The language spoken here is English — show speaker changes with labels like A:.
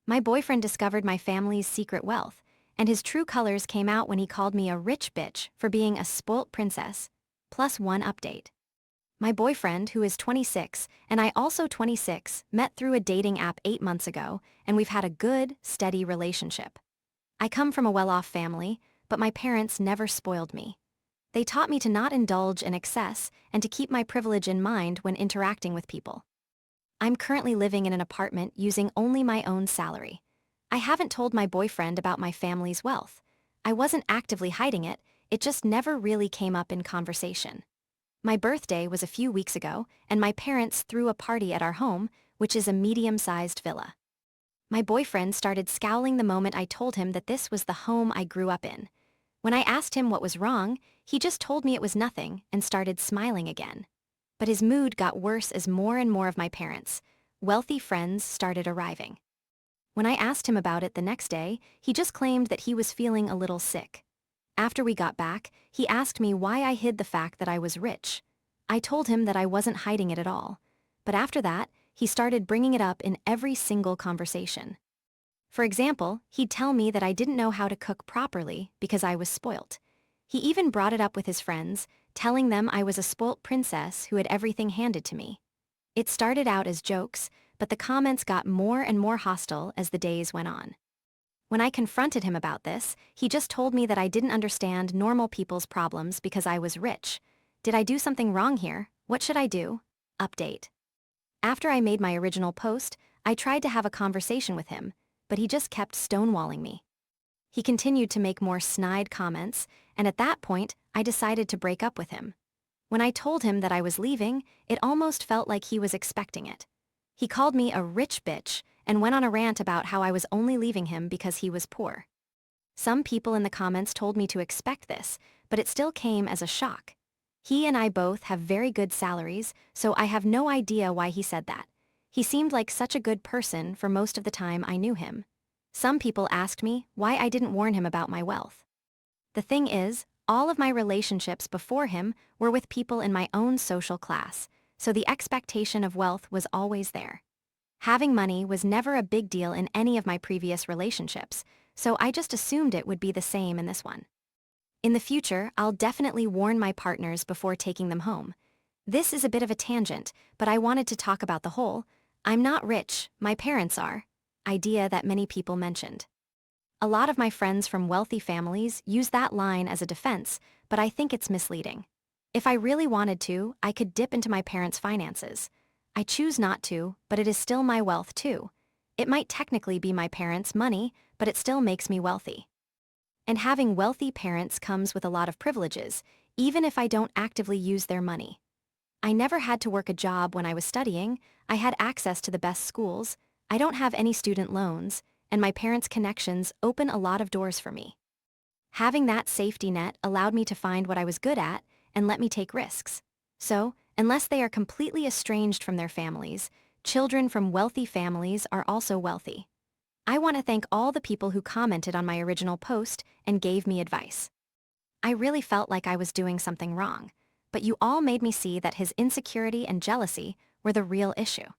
A: My boyfriend discovered my family's secret wealth, and his true colors came out when he called me a rich bitch for being a spoilt princess. Plus one update. My boyfriend, who is 26, and I also 26, met through a dating app 8 months ago, and we've had a good, steady relationship. I come from a well-off family, but my parents never spoiled me. They taught me to not indulge in excess and to keep my privilege in mind when interacting with people. I'm currently living in an apartment using only my own salary. I haven't told my boyfriend about my family's wealth. I wasn't actively hiding it, it just never really came up in conversation. My birthday was a few weeks ago, and my parents threw a party at our home, which is a medium-sized villa. My boyfriend started scowling the moment I told him that this was the home I grew up in. When I asked him what was wrong, he just told me it was nothing and started smiling again. But his mood got worse as more and more of my parents' wealthy friends started arriving. When I asked him about it the next day, he just claimed that he was feeling a little sick. After we got back, he asked me why I hid the fact that I was rich. I told him that I wasn't hiding it at all. But after that, he started bringing it up in every single conversation. For example, he'd tell me that I didn't know how to cook properly because I was spoilt. He even brought it up with his friends, telling them I was a spoilt princess who had everything handed to me. It started out as jokes, but the comments got more and more hostile as the days went on. When I confronted him about this, he just told me that I didn't understand normal people's problems because I was rich. Did I do something wrong here? What should I do? Update. After I made my original post, I tried to have a conversation with him, but he just kept stonewalling me. He continued to make more snide comments, and at that point, I decided to break up with him. When I told him that I was leaving, it almost felt like he was expecting it. He called me a rich bitch and went on a rant about how I was only leaving him because he was poor. Some people in the comments told me to expect this, but it still came as a shock. He and I both have very good salaries, so I have no idea why he said that. He seemed like such a good person for most of the time I knew him. Some people asked me why I didn't warn him about my wealth. The thing is, all of my relationships before him were with people in my own social class, so the expectation of wealth was always there. Having money was never a big deal in any of my previous relationships, so I just assumed it would be the same in this one. In the future, I'll definitely warn my partners before taking them home. This is a bit of a tangent, but I wanted to talk about the whole "I'm not rich, my parents are" idea that many people mentioned. A lot of my friends from wealthy families use that line as a defense, but I think it's misleading. If I really wanted to, I could dip into my parents' finances. I choose not to, but it is still my wealth too. It might technically be my parents' money, but it still makes me wealthy. And having wealthy parents comes with a lot of privileges, even if I don't actively use their money. I never had to work a job when I was studying, I had access to the best schools, I don't have any student loans, and my parents' connections open a lot of doors for me. Having that safety net allowed me to find what I was good at and let me take risks. So, unless they are completely estranged from their families, children from wealthy families are also wealthy. I want to thank all the people who commented on my original post and gave me advice. I really felt like I was doing something wrong, but you all made me see that his insecurity and jealousy were the real issue.